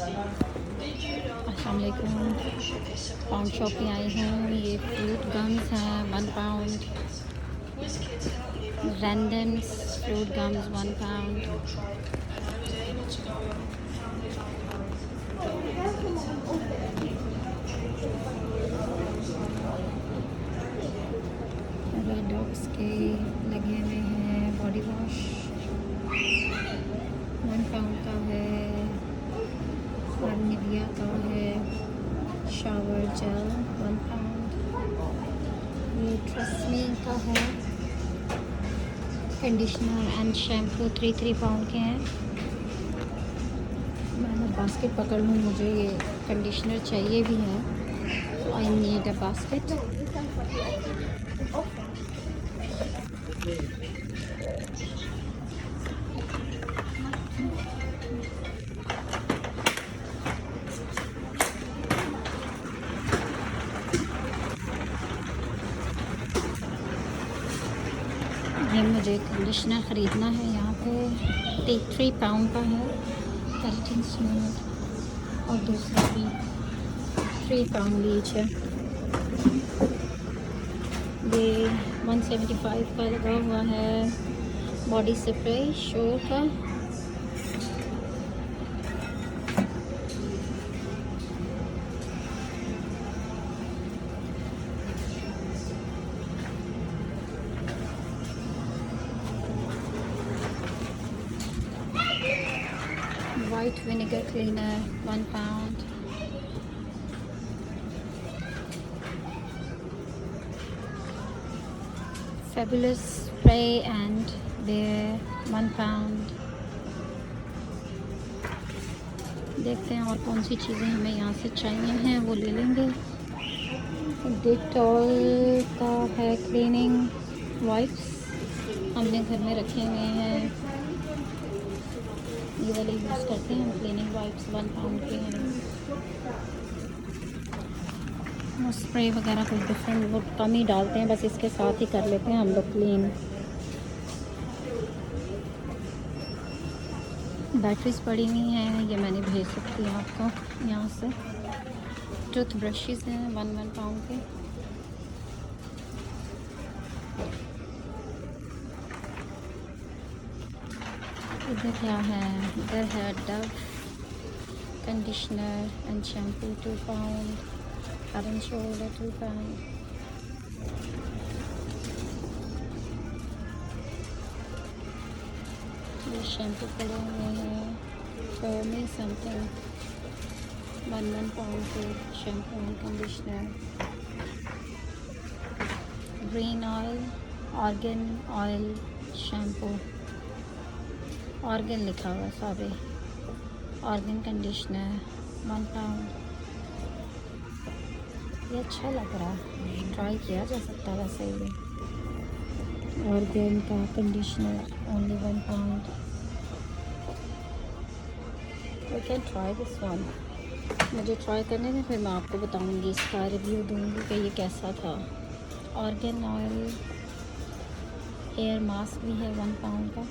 अस्सलाम वालेकुम। Pound shop पे आई हूँ। ये फ्रूट गम्स हैं 1 pound. Randoms fruit gums 1 pound. Dogs के लगे हुए हैं बॉडी वॉश 1 पाउंड का है। और निविया का है शावर जेल 1 पाउंड। ये ट्रेसमी का है कंडीशनर एंड शैम्पू 3 पाउंड के हैं। मैं बास्केट पकड़ लूँ, मुझे ये कंडीशनर चाहिए भी है। I need a basket. ये मुझे कंडीशनर ख़रीदना है। यहाँ पे 3 पाउंड का है केराटिन स्मूथ और दूसरा भी 3 पाउंड ईच है। ये 175 का लगा हुआ है बॉडी स्प्रे शो का। White vinegar cleaner 1 pound. Fabulous spray and bare 1 pound. देखते हैं और कौन सी चीज़ें हमें यहाँ से चाहिए हैं, वो ले लेंगे। डेटॉल का है क्लीनिंग वाइप्स, हमने घर में रखे हुए हैं। ये वाले यूज़ करते हैं हम क्लीनिंग वाइप्स 1 पाउंड के हैं। स्प्रे वगैरह कुछ डिफरेंट वो कम ही डालते हैं, बस इसके साथ ही कर लेते हैं हम लोग क्लीन। बैटरीज पड़ी हुई हैं, ये मैंने भेज सकती हूँ आपको यहाँ से। टूथ ब्रशेज़ हैं 1 पाउंड के। इधर क्या है? इधर है Dove conditioner and shampoo 2 pound. Head and shoulder 2 pound. ये शैम्पू पड़े हुए हैं फॉर मी समथिंग 1 पाउंड के shampoo and conditioner. Green oil organ oil shampoo, organ लिखा हुआ सारे। Organ conditioner 1 pound. ये अच्छा लग रहा है, ट्राई किया जा सकता है वैसे ही। ऑर्गन का conditioner only 1 pound. We can try this one. मुझे ट्राई करने में फिर मैं आपको बताऊंगी, इसका रिव्यू दूंगी कि ये कैसा था। ऑर्गन ऑयल हेयर मास्क भी है 1 पाउंड का।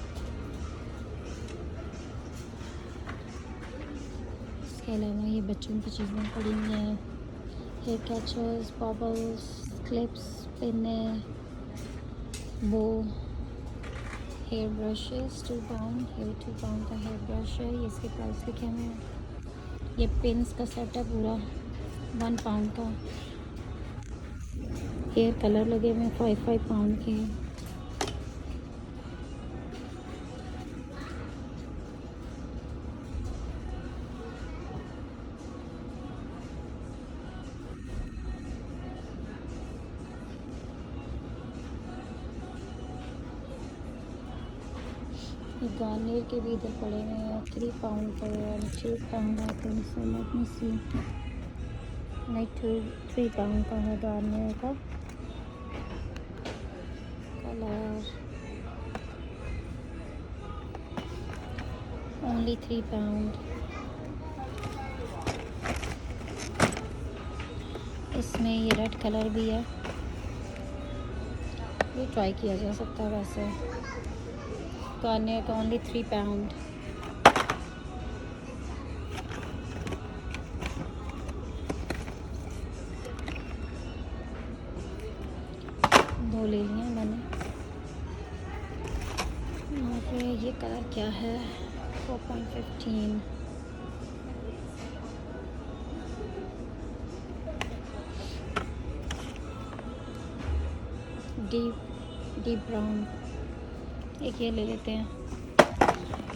इसके अलावा ये बच्चों की चीज़ें पड़ी हुई हैं, हेयर कैचर्स, बबल्स, क्लिप्स, पिने, बो, हेयर ब्रशेस 2 पाउंड। ये 2 पाउंड का हेयर ब्रश है, ये इसके प्राइस लिखे हुए हैं। ये पिन्स का सेट है पूरा 1 पाउंड का। हेयर कलर लगे हुए 5 पाउंड के हैं। गार्नियर के भी इधर पड़े हुए हैं 3 पाउंड पर 2 पाउंड आते हैं। सो लेट मी सी, नहीं 3 पाउंड का है गार्नियर का कलर, ओनली 3 पाउंड। इसमें ये रेड कलर भी है, ये ट्राई किया जा सकता है वैसे। गार्नियर का ओनली 3 पाउंड। ले लिए हैं मैंने। और ये कलर क्या है, 4.15। डीप ब्राउन, एक ये ले लेते हैं।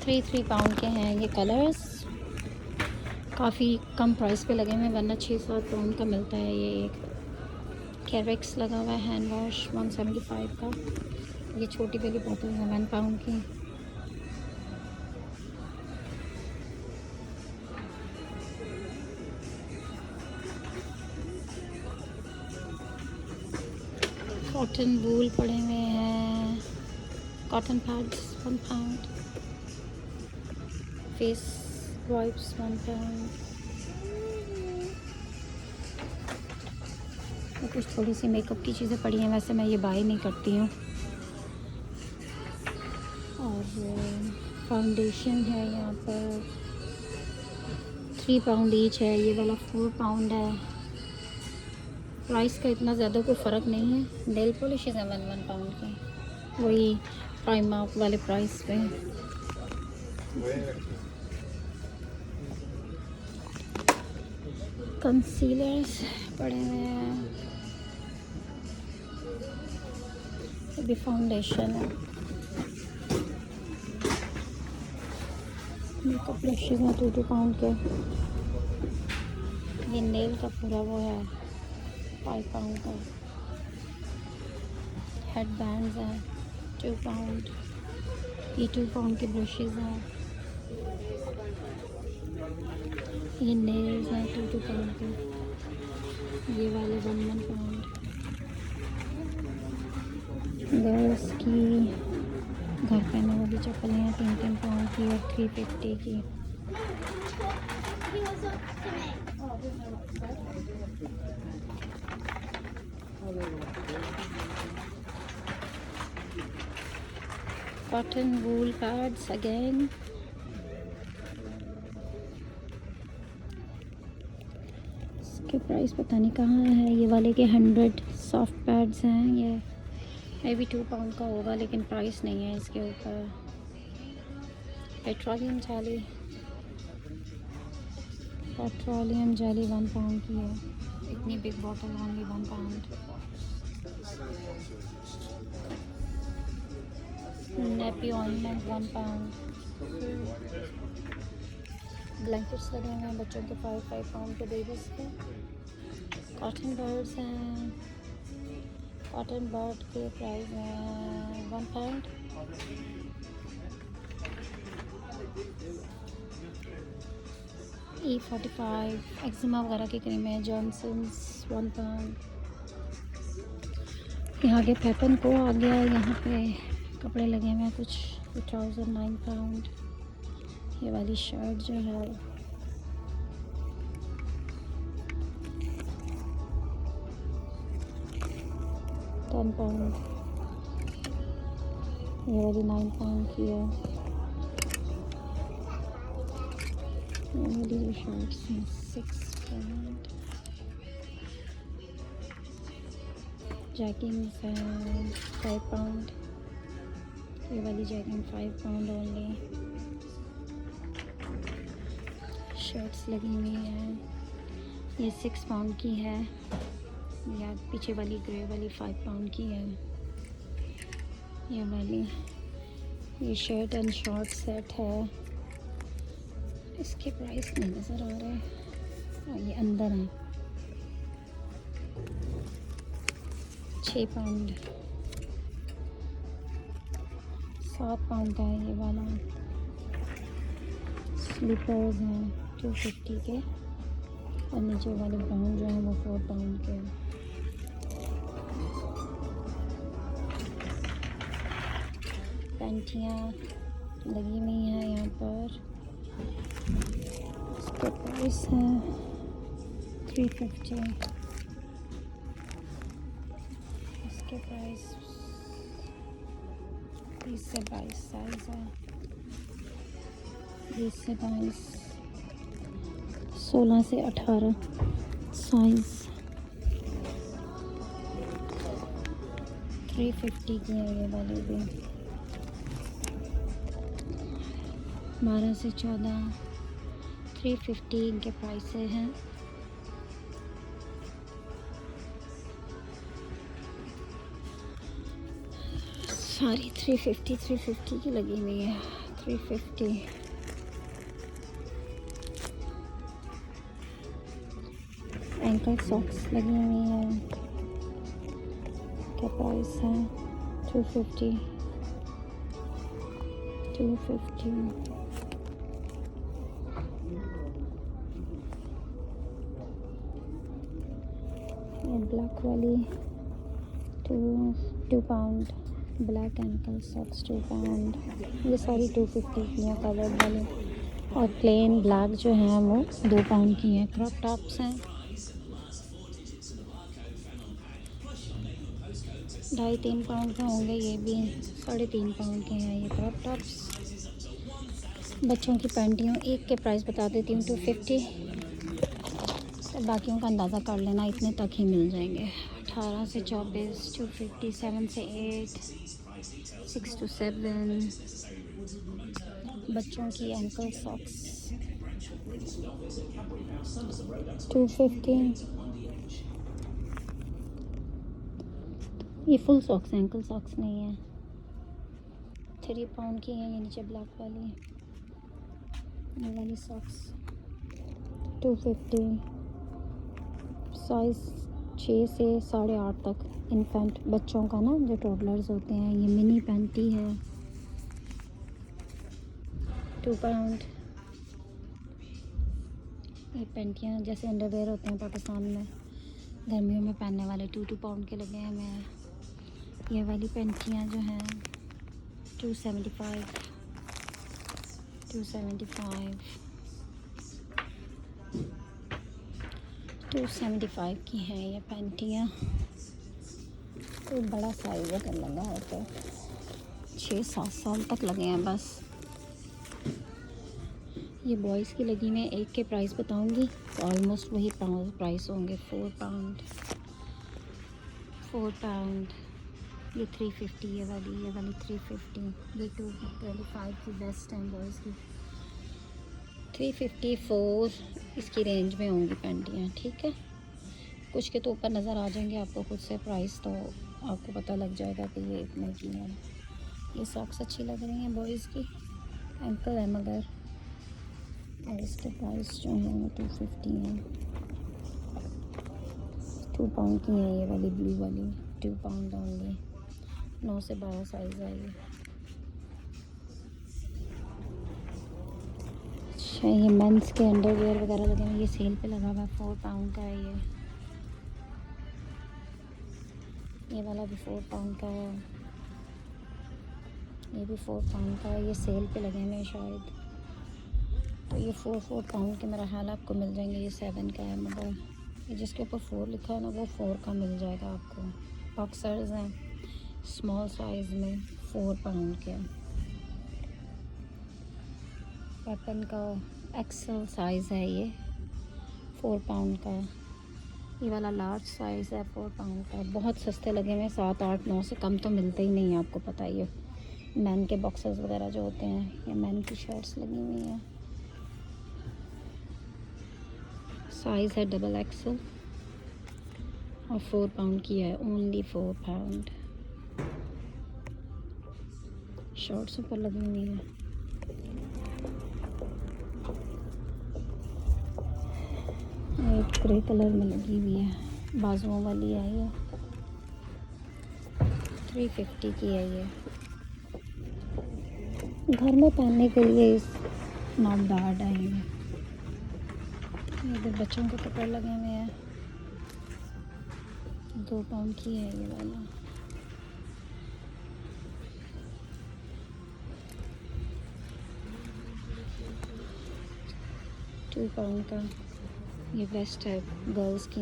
3 पाउंड के हैं ये कलर्स, काफ़ी कम प्राइस पे लगे हुए, वरना 6-7 पाउंड का मिलता है ये एक। कैरेक्स लगा हुआ है हैंड वॉश 175 का। ये छोटी वाली बोतल है 1 पाउंड की। कॉटन वूल पड़े हुए हैं, cotton pads 1 pound, face wipes 1 pound. कुछ थोड़ी सी मेकअप की चीज़ें पड़ी हैं, वैसे मैं ये बाय नहीं करती हूँ। और फाउंडेशन है यहाँ पर 3 पाउंड ईच है, ये वाला 4 पाउंड है। प्राइस का इतना ज़्यादा कोई फ़र्क नहीं है। नेल पॉलिश है 1 पाउंड की, वही प्राइमार्क वाले प्राइस पे। कंसीलर्स पड़े हुए हैं, ये भी फाउंडेशन है। मेकअप ब्रशेज़ हैं 2 पाउंड के। ये नेल का पूरा वो है 5 पाउंड का। हेड बैंड्स हैं 2 पाउंड, ये 2 पाउंड के ब्रशेज़ हैं। ये नेल्स हैं 2 पाउंड के, ये वाले 1 पाउंड। गर्ल्स की घर पहनने वाली चप्पलें हैं 3 पाउंड की और 350 की। कॉटन वूल पैड्स अगेन, इसके प्राइस पता नहीं कहाँ है। ये वाले के 100 सॉफ्ट पैड्स हैं, ये भी 2 पाउंड का होगा, लेकिन प्राइस नहीं है इसके ऊपर। पेट्रोलियम जेली 1 पाउंड की है, इतनी big bottle only 1 pound. Nappy ointment 1 pound. Blankets लगे हुए हैं बच्चों के 5 पाउंड के, बेबीज़ के। कॉटन बर्ड्स हैं, कॉटन बर्ड के प्राइस हैं 1 पाउंड। E45 एक्जिमा वगैरह की क्रीम है, जॉनसन्स 1 पाउंड। यहाँ आगे पैटर्न को आ गया, यहाँ पे कपड़े लगे हुए हैं कुछ, ट्राउज़र 9 पाउंड। ये वाली शर्ट जो है 10 पाउंड, ये वाली 9 पाउंड की है। ये वाली जो शर्ट्स हैं 6 पाउंड। जैगिंग्स हैं 5 पाउंड, ये वाली जैगिंग 5 पाउंड ओनली। शर्ट्स लगी हुई हैं, ये 6 पाउंड की है, या पीछे वाली ग्रे वाली 5 पाउंड की है। ये वाली ये शर्ट एंड शॉर्ट सेट है, इसके प्राइस नहीं नज़र आ रहे हैं, ये अंदर है 6 पाउंड। 7 पाउंड का है ये वाला। स्लीपर्स हैं 250 के, और नीचे वाले ब्राउन जो है वो 4 पाउंड के। पैंटियाँ लगी हुई हैं यहाँ पर, इसका प्राइस है 350। इसके प्राइस 20 से 22 साइज़ है, 20 से 22, 16 से 18 साइज़। 350 की है ये वाली भी। 12 से 14 350 इनके प्राइस हैं। सारी 350 की लगी हुई है। 350 एंकल सॉक्स लगी हुई है। क्या प्राइस है? 250 ये ब्लैक वाली 2 pound black ankle socks 2 pound. ये सारी 250 की हैं कलर्ड वाली। और प्लेन ब्लैक जो हैं वो 2 पाउंड की हैं। क्रॉप टॉप्स हैं 2.5-3 पाउंड के होंगे। ये भी 3.5 पाउंड के हैं ये क्रॉप टॉप्स। बच्चों की पैंटियों एक के प्राइस बता देती हूँ 250। तो बाकियों का अंदाज़ा कर लेना, इतने तक ही मिल जाएंगे। 18 से 24 250, 7 से 8 6 to 7। बच्चों की एंकल सॉक्स 250। ये फुल सॉक्स हैं, एंकल सॉक्स नहीं है। 3 पाउंड की है ये नीचे ब्लैक वाली। ये वाली सॉक्स 250। साइज़ 6 से 8.5 तक इन्फेंट बच्चों का ना, जो टोडलर्स होते हैं। ये मिनी पैंटी है 2 पाउंड। ये पैंटियाँ जैसे अंडरवेयर होते हैं पाकिस्तान में गर्मियों में पहनने वाले, 2 पाउंड के लगे हैं हमें। ये वाली पैंटियाँ जो हैं 275 275 की हैं ये पैंटियाँ। कोई बड़ा साइज़ अगर लगा हो तो 6-7 साल तक लगे हैं बस। ये बॉयज़ की लगी हुई है। एक के प्राइस बताऊंगी तो ऑलमोस्ट वही प्राइस होंगे। 4 पाउंड ये 350। ये वाली 350। ये 225 की बेस्ट है बॉयज़ की। 354 इसकी रेंज में होंगी पैंटियाँ, ठीक है। कुछ के तो ऊपर नज़र आ जाएंगे आपको खुद से प्राइस, तो आपको पता लग जाएगा कि ये इतने की है। ये सॉक्स अच्छी लग रही हैं बॉयज़ की, एंकल है मगर। और इसके प्राइस जो है वो 250 है। 2 पाउंड की है ये वाली ब्लू वाली। 2 पाउंड ओनली। 9 से 12 साइज़ है ये। अच्छा, ये मेंस के अंडरवेयर वगैरह लगे हैं। ये सेल पे लगा हुआ है। 4 पाउंड का है ये वाला भी 4 पाउंड का है। ये भी 4 पाउंड का है। ये सेल पे लगे हुए हैं शायद, तो ये 4 पाउंड के मेरा ख्याल आपको मिल जाएंगे। ये 7 का है मगर ये जिसके ऊपर 4 लिखा है ना वो 4 का मिल जाएगा आपको। बॉक्सर्स हैं स्मॉल साइज़ में 4 पाउंड के। वेपन का एक्सल साइज़ है ये 4 पाउंड का। ये वाला लार्ज साइज़ है 4 पाउंड का। बहुत सस्ते लगे हुए हैं। 7, 8, 9 से कम तो मिलते ही नहीं है, आपको पता ही है। मैन के बॉक्सेस वगैरह जो होते हैं, या मैन की शर्ट्स लगी हुई हैं। साइज़ है डबल एक्सल और 4 पाउंड की है। Only 4 pound. शॉर्ट्स ऊपर लगी हुई है। एक ग्रे कलर में लगी हुई है, बाजुओं वाली है ये। 350 की है ये। घर में पहनने के लिए नॉट बैड है ये। भी बच्चों के कपड़े लगे हुए हैं। 2 पाउंड की है ये वाला। टू पाउंड का ये वेस्ट है गर्ल्स की।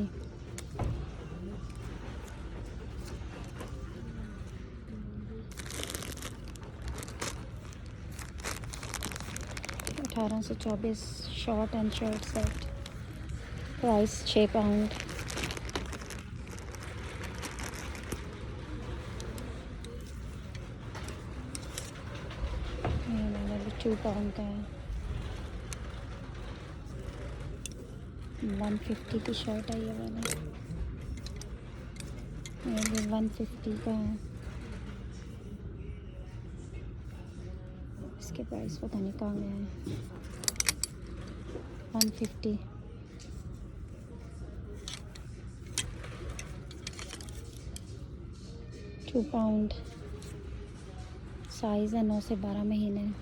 अठारह से 24 short and shirt set. Price 6 pound. 2 pound का है। 150 की शर्ट है ये वाली, ये भी 150 का है। इसके प्राइस पता नहीं कहाँ गए हैं। 150। टू पाउंड, साइज़ है 9 से 12 महीने।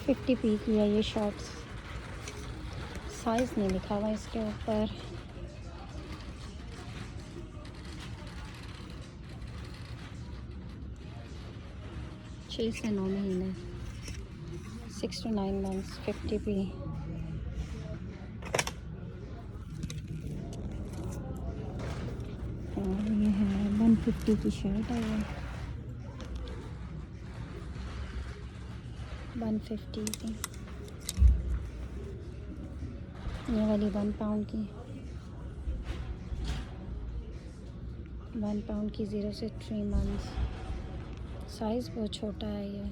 $50 की है ये शॉर्ट्स, साइज़ नहीं लिखा हुआ इसके ऊपर। छः से 9 महीने, 6 to 9 months, $50। और ये है 150 की शर्ट है ये, 150 की। ये वाली 1 पाउंड की, 1 पाउंड की 0 से 3 months। साइज़ बहुत छोटा है ये,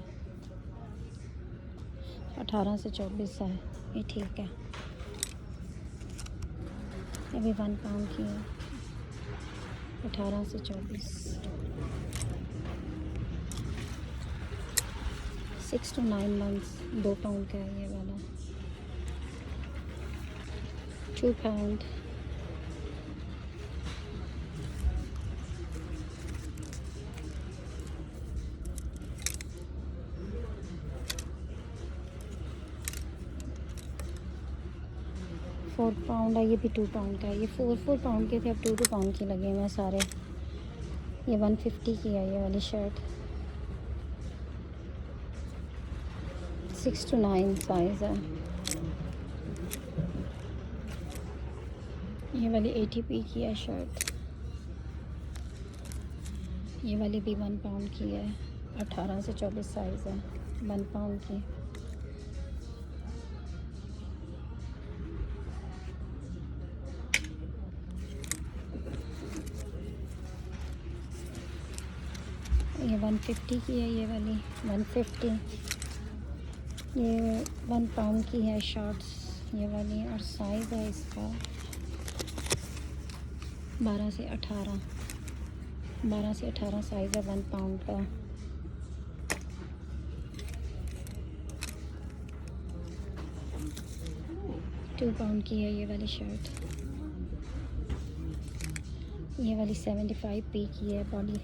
18 से 24 है, ये ठीक है। ये भी 1 पाउंड की है, 18 से 24। 6 to 9 months, 2 पाउंड का है ये वाला। 2 पाउंड। फोर पाउंड है, ये भी 2 पाउंड का है। ये 4 पाउंड के थे, अब 2 पाउंड के लगे हुए हैं सारे। ये 150 की है ये वाली शर्ट, 6 to 9 साइज़ है। ये वाली 80p की है शर्ट, ये वाली भी 1 पाउंड की है, 18 से 24 साइज़ है, 1 पाउंड की। ये 150 की है ये वाली, 150। ये 1 पाउंड की है शॉर्ट्स ये वाली, और साइज़ है इसका 12 से 18, 12 से 18 साइज़ है 1 पाउंड का। टू पाउंड की है ये वाली शर्ट, ये वाली 75p की है बॉडी।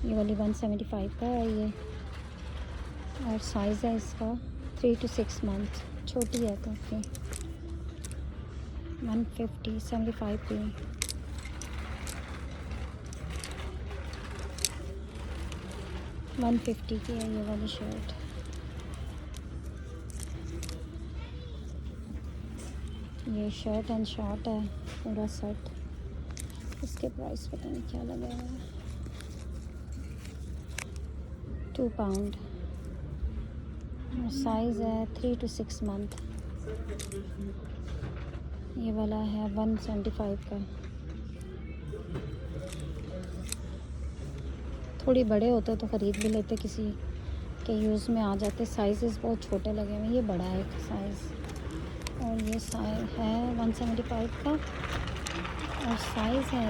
ये वाली 175 का है ये, और साइज़ है इसका 3 to 6 months, छोटी है काफ़ी। 150, 75p। $150 की है ये वाली शर्ट। ये शर्ट एंड शॉर्ट है पूरा सेट, इसके प्राइस पता नहीं क्या लगा है। 2 पाउंड, साइज़ है 3 to 6 month। ये वाला है 175 का। थोड़ी बड़े होते तो ख़रीद भी लेते, किसी के यूज़ में आ जाते। साइज़ बहुत छोटे लगे हुए, ये बड़ा है साइज़। और ये साइज़ है 175 का, और साइज़ है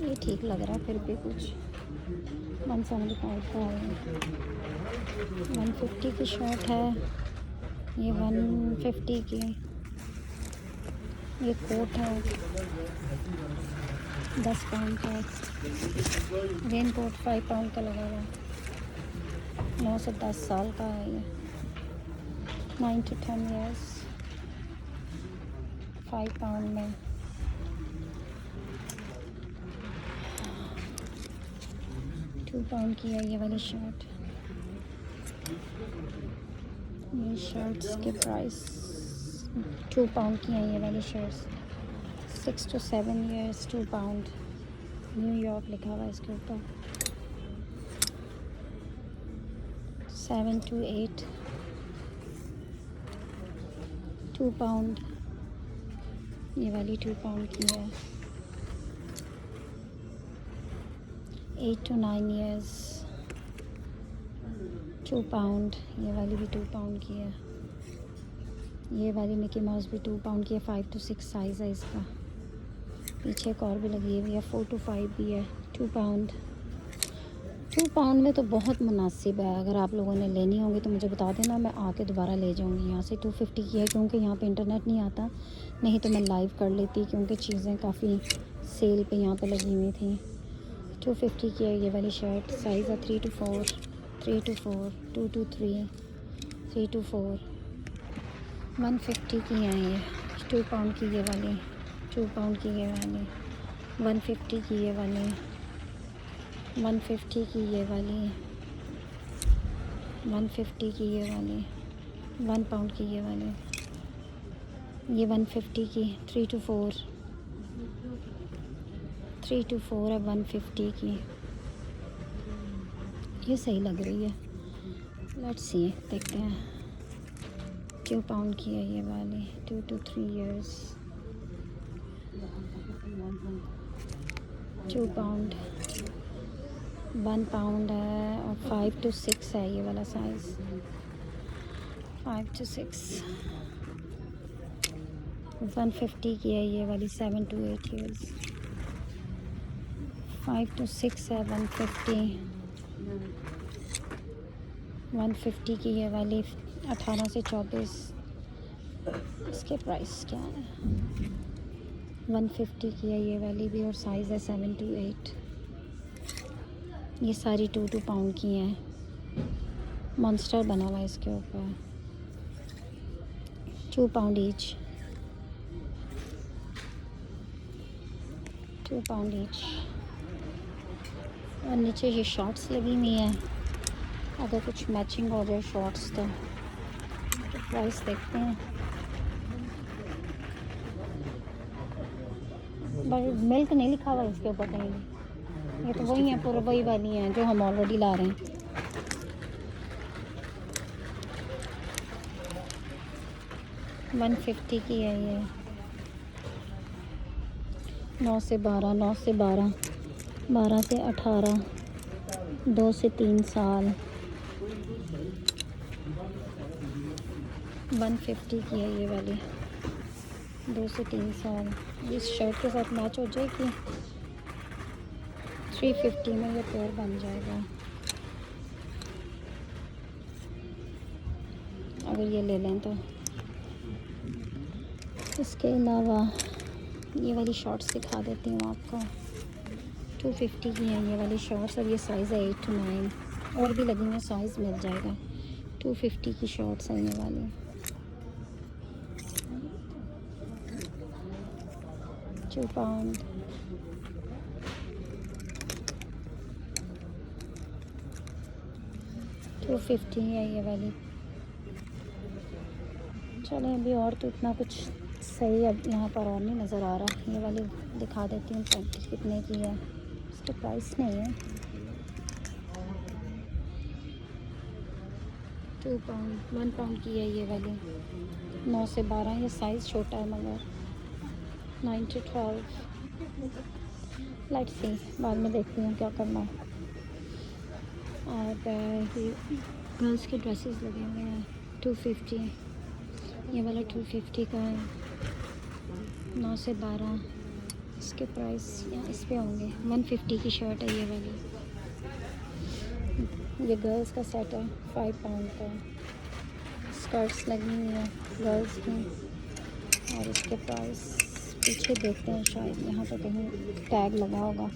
ये ठीक लग रहा है फिर भी कुछ। 175 का है। 150 की शर्ट है ये, 150 की। ये कोट है 10 पाउंड का। रेन कोट 5 पाउंड का लगा हुआ, 9 से 10 साल का है ये। 9 to 10 years, 5 पाउंड में। $2 पाउंड की है ये वाली शर्ट। ये शर्ट्स के प्राइस 2 पाउंड की है ये वाली shirts. 6 to 7 years, 2 pound. New York लिखा हुआ है इसके ऊपर। 7 to 8, 2 पाउंड, ये वाली 2 पाउंड की है। 8 to 9 years, 2 पाउंड, ये वाली भी 2 पाउंड की है। ये वाली मिकी माउस भी 2 पाउंड की है। 5 to 6 साइज़ है इसका। पीछे एक और भी लगी हुई है, 4 to 5 भी है। 2 पाउंड, 2 पाउंड में तो बहुत मुनासिब है। अगर आप लोगों ने लेनी होगी तो मुझे बता देना, मैं आके दोबारा ले जाऊंगी। यहाँ से 250 की है, क्योंकि यहाँ पे इंटरनेट नहीं आता, नहीं तो मैं लाइव कर लेती, क्योंकि चीज़ें काफ़ी सेल पे यहाँ पे लगी हुई थी। 250 की है ये वाली शर्ट। साइज़ है 3 to 4, 3 to 4, 2 to 3, 3 to 4। 150 की है ये। 2 पाउंड की ये वाली, 2 पाउंड की ये वाली। 150 की ये वाली, 150 की ये वाली, 150 की ये वाली, 1 पाउंड की ये वाली। ये 150 की, 3 to 4, 3 to 4 है 150 की। ये सही लग रही है। लेट्स सी, देखते हैं। 2 पाउंड की है ये वाली, 2 to 3 years, 2 पाउंड, 1 पाउंड है, और 5 to 6 है ये वाला साइज़। 5 to 6, 150 की है ये वाली। 7 to 8 years, 5 to 6 है 150। 150 की ये वाली, 18 से 24। इसके प्राइस क्या है? 150 की है ये वाली भी, और साइज़ है 7 to 8। ये सारी 2 पाउंड की हैं। मॉन्स्टर बना हुआ है इसके ऊपर। 2 पाउंड ईच, 2 पाउंड ईच। और नीचे ये शॉर्ट्स लगी हुई हैं, अगर कुछ मैचिंग हो जाए शॉर्ट्स तो प्राइस देखते हैं। पर मिल्क नहीं लिखा हुआ इसके ऊपर कहीं भी। ये तो वही हैं, पूरा वही वाली हैं जो हम ऑलरेडी ला रहे हैं। वन 150 की है ये। 9 से 12, 9 से 12, 12 से 18, 2 से 3 साल। 150 की है ये वाली, 2 से 3 साल। इस शर्ट के साथ मैच हो जाएगी। 350 में ये पेयर बन जाएगा अगर ये ले लें तो। इसके अलावा ये वाली शॉर्ट्स दिखा देती हूँ आपको। 250 की हैं ये वाली शॉर्ट्स, और ये साइज़ है 8 to 9। और भी लगी हुई साइज़ मिल जाएगा। 250 की शॉर्ट्स है ये वाली। £2 पाउंड, 250 है ये वाली। चलें, अभी और तो इतना कुछ सही अब यहाँ पर और नहीं नज़र आ रहा। ये वाली दिखा देती हूँ कितने की है। इसका प्राइस नहीं है। 2 पाउंड, 1 पाउंड की है ये वाली। 9 से 12, ये साइज़ छोटा है मगर। 9 to 12। लेट्स सी, बाद में देखती हूँ क्या करना है। और गर्ल्स के ड्रेसेस लगे हुए हैं। 250, ये वाला 250 का है। 9 से 12, इसके प्राइस या इस पे होंगे। 150 की शर्ट है ये वाली। ये गर्ल्स का सेट है 5 पाउंड का। स्कर्ट्स लगी हुई हैं गर्ल्स की, और इसके प्राइस पीछे देखते हैं, शायद यहाँ पे कहीं टैग लगा होगा।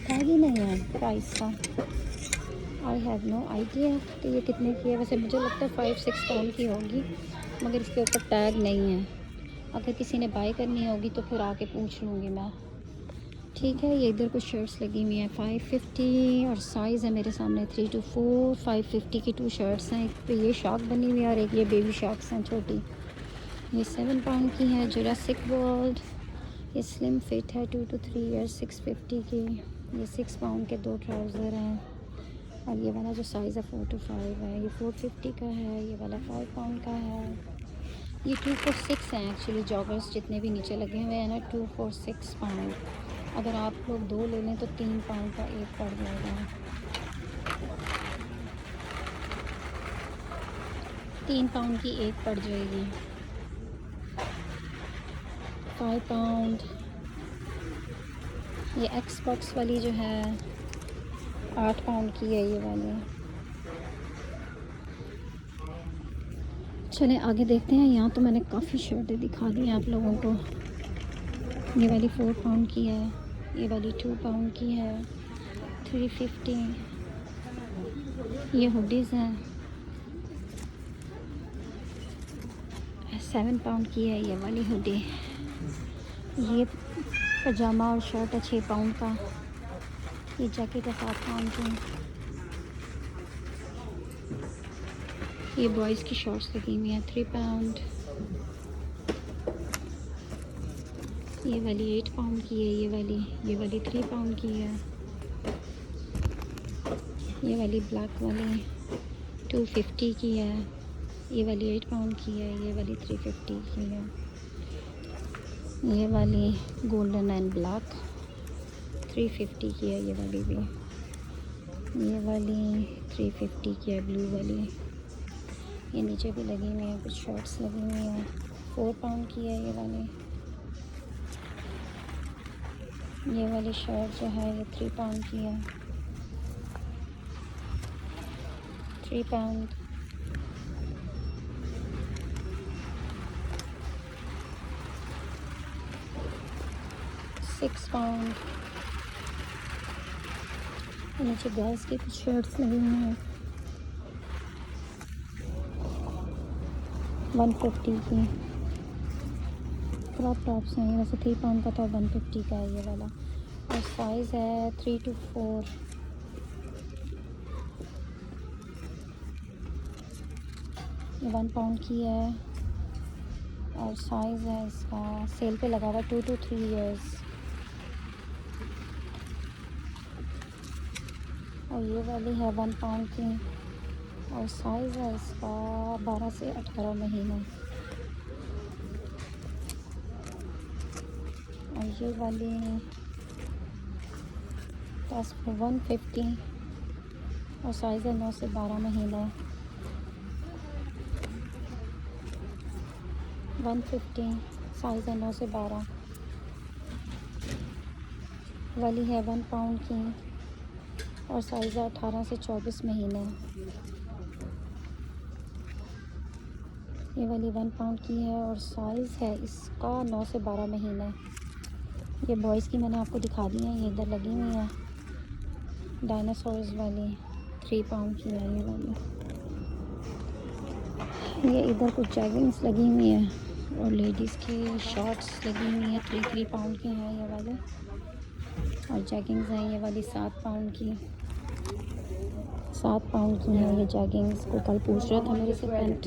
टैग ही नहीं है प्राइस का। आई हैव नो आइडिया कि ये कितने की है। वैसे मुझे लगता है 5-6 पाउंड की होगी, मगर इसके ऊपर टैग नहीं है। अगर किसी ने बाय करनी होगी तो फिर आके पूछ लूँगी मैं। ठीक है, ये इधर कुछ शर्ट्स लगी हुई हैं 550, और साइज़ है मेरे सामने 3 to 4। 550 की 2 शर्ट्स हैं। एक पे ये शार्क बनी हुई है और एक ये बेबी शार्क्स हैं छोटी। ये 7 पाउंड की है। जुरासिक वर्ल्ड, ये स्लिम फिट है 2 to 3 years, 650 की। ये 6 पाउंड के 2 ट्राउज़र हैं। और ये वाला जो साइज़ है 4 to 5 है, ये 450 का है। ये वाला 5 पाउंड का है। ये 2 for 6 हैं एक्चुअली। जॉगर्स जितने भी नीचे लगे हुए हैं ना 2 for 6 पाउंड। अगर आप लोग 2 ले लें तो 3 पाउंड का एक पड़ जाएगा। 3 पाउंड की एक पड़ जाएगी। 5 पाउंड। ये एक्सबॉक्स वाली जो है 8 पाउंड की है ये वाली। चलें आगे देखते हैं। यहाँ तो मैंने काफ़ी शर्टें दिखा दी हैं आप लोगों को। ये वाली 4 पाउंड की है। ये वाली 2 पाउंड की है, 350। ये हुडीज़ हैं, 7 पाउंड की है ये वाली हुडी। ये पजामा और शर्ट है 6 पाउंड का। ये जैकेट है 7 पाउंड की। ये बॉयज़ की शॉर्ट्स लगी हुई हैं 3 पाउंड। ये वाली 8 पाउंड की है। ये वाली 3 पाउंड की है। ये वाली ब्लैक वाली 250 की है। ये वाली 8 पाउंड की है। ये वाली 350 की है। ये वाली गोल्डन एंड ब्लैक 350 की है। ये वाली भी, ये वाली 350 की है ब्लू वाली। ये नीचे भी लगी हुई है, कुछ शॉर्ट्स लगी हुई हैं। 4 पाउंड की है ये वाली। ये वाली शर्ट जो है ये 3 पाउंड की है। 3 पाउंड। Six pound. नीचे गर्ल्स की कुछ शर्ट्स लगी हुई हैं 150 की। क्रॉप टॉप्स हैं, वैसे 3 पाउंड का था, 150 का है ये वाला। और साइज़ है 3 to 4। ये 1 पाउंड की है। और साइज़ है इसका सेल पे लगा हुआ 2 to 3 ईयर्स। और ये वाली है 1 पाउंड की। और साइज़ है इसका 12 से 18 महीने। और ये वाली 150। और साइज़ है 9 से 12 महीने। 150 साइज़ है 9 से 12 वाली है 1 पाउंड की। और साइज़ है 18 से 24 महीने। ये वाली 1 पाउंड की है और साइज़ है इसका 9 से 12 महीने। ये बॉयज़ की मैंने आपको दिखा दी है। ये इधर लगी हुई है डायनासोर्स वाली 3 पाउंड की है ये वाली। ये इधर कुछ जैगिंग्स लगी हुई हैं और लेडीज़ की शॉर्ट्स लगी हुई हैं 3 पाउंड की हैं ये वाले। और जैगिंग्स हैं ये वाली 7 पाउंड की। 7 पाउंड की है ये जैगिंग्स। को कल पूछ रहा था मेरे से pant,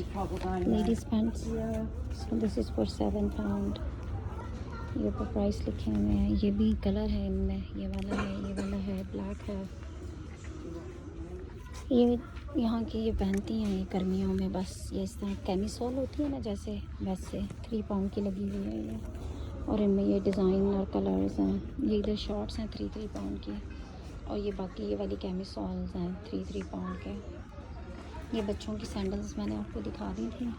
ladies pants. So this is for 7 pound. ये ऊपर प्राइस लिखे हुए हैं। ये भी कलर है इनमें, ये वाला है, ये वाला है, ब्लैक है। ये यहाँ की ये पहनती हैं ये गर्मियों में, बस ये इस तरह कैमिसोल होती है ना जैसे, वैसे 3 पाउंड की लगी हुई है ये। और इनमें ये डिज़ाइन और कलर्स हैं। ये इधर शॉर्ट्स हैं 3 पाउंड की। और ये बाकी ये वाली कैमिसोल्स हैं 3 पाउंड के। ये बच्चों की सैंडल्स मैंने आपको दिखा दी थी,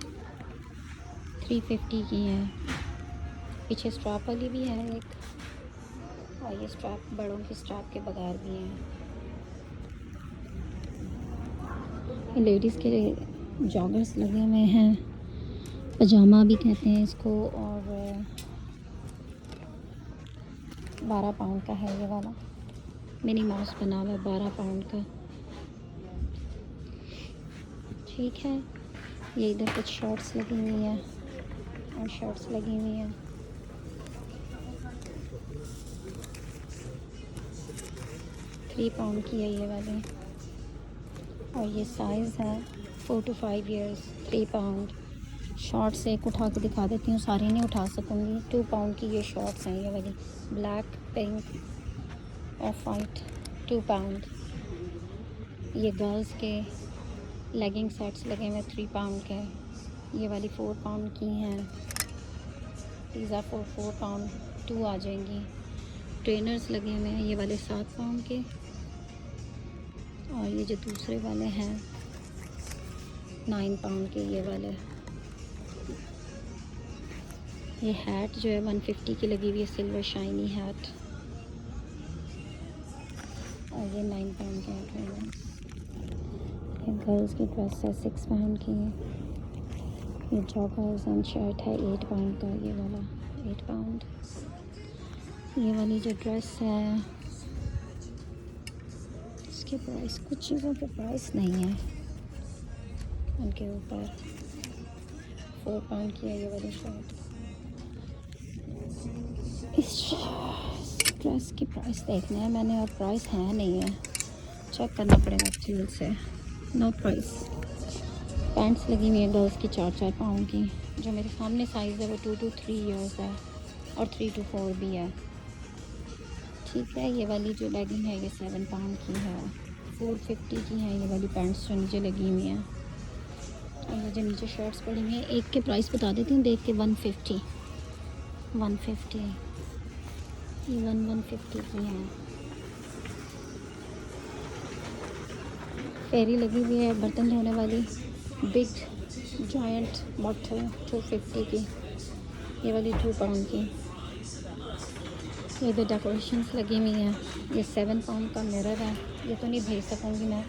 350 की हैं। पीछे स्ट्रैप वाली भी है एक। और ये स्ट्रैप बड़ों की स्ट्रैप के बगैर भी हैं। ये लेडीज़ के जॉगर्स लगे हुए हैं, पजामा भी कहते हैं इसको। और 12 पाउंड का है ये वाला, मिनी माउस बना हुआ है 12 पाउंड का। ठीक है। ये इधर कुछ शॉर्ट्स लगी हुई है और शर्ट्स लगी हुई हैं। थ्री पाउंड की है ये वाली। और ये साइज़ है 4 to 5 ईयर्स, 3 पाउंड। शॉर्ट्स एक उठा के दिखा देती हूँ, सारी नहीं उठा सकूँगी। 2 पाउंड की ये शॉर्ट्स हैं ये वाली, black, pink, of white, 2 pound. ये गर्ल्स के लेगिंग सेट्स लगे हुए 3 पाउंड के। ये वाली 4 पाउंड की हैं। पिज़्ज़ा 4 पाउंड 2 आ जाएंगी। ट्रेनर्स लगे हुए हैं ये वाले 7 पाउंड के। और ये जो दूसरे वाले हैं 9 पाउंड के ये वाले। ये हैट जो है 150 की लगी हुई है, सिल्वर शाइनी हैट। और ये 9 पाउंड के हैं ट्रेनर्स। ये गर्ल्स की ड्रेस है 6 पाउंड की। ये जॉगर्स एंड शर्ट है 8 पाउंड का, ये वाला 8 पाउंड। ये वाली जो ड्रेस है इसके प्राइस, कुछ चीज़ों के प्राइस नहीं है उनके ऊपर। 4 पाउंड की है ये वाली शर्ट। इस ड्रेस की प्राइस देखना है मैंने, और प्राइस है नहीं है, चेक करना पड़ेगा चील से। No price. पैंट्स लगी हुई है गर्ल्स की 4 पाउंड की। जो मेरे सामने साइज़ है वो 2 to 3 ईयर्स है और 3 to 4 भी है। ठीक है, ये वाली जो लेगिंग है ये 7 पाउंड की है, 450 की है ये वाली पैंट्स जो नीचे लगी हुई हैं। और ये जो नीचे शर्ट्स पड़ी हुई हैं, एक के प्राइस बता देती हूँ देख के। 150 ये 150 की हैं। फेरी लगी हुई है बर्तन धोने वाली, बिग जॉइंट बॉटल 250 की, ये वाली 2 पाउंड की। ये भी डेकोरेशंस लगी हुई हैं। ये 7 पाउंड का मिरर है, ये तो नहीं भेज सकूँगी मैं।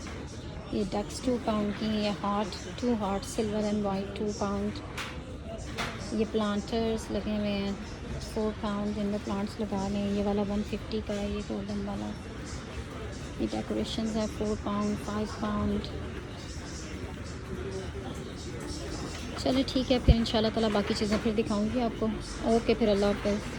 ये डक्स 2 पाउंड की। ये heart 2 heart silver and white 2 pound. ये प्लांटर्स लगे हुए हैं 4 पाउंड, जिनमें प्लांट्स लगा लें। ये वाला 150 का है, ये गोल्डन वाला। ये डेकोरेशंस है 4 पाउंड 5 पाउंड। चलो ठीक है, फिर इंशाल्लाह ताला बाकी चीज़ें फिर दिखाऊंगी आपको। ओके, फिर अल्लाह हाफ़िज़।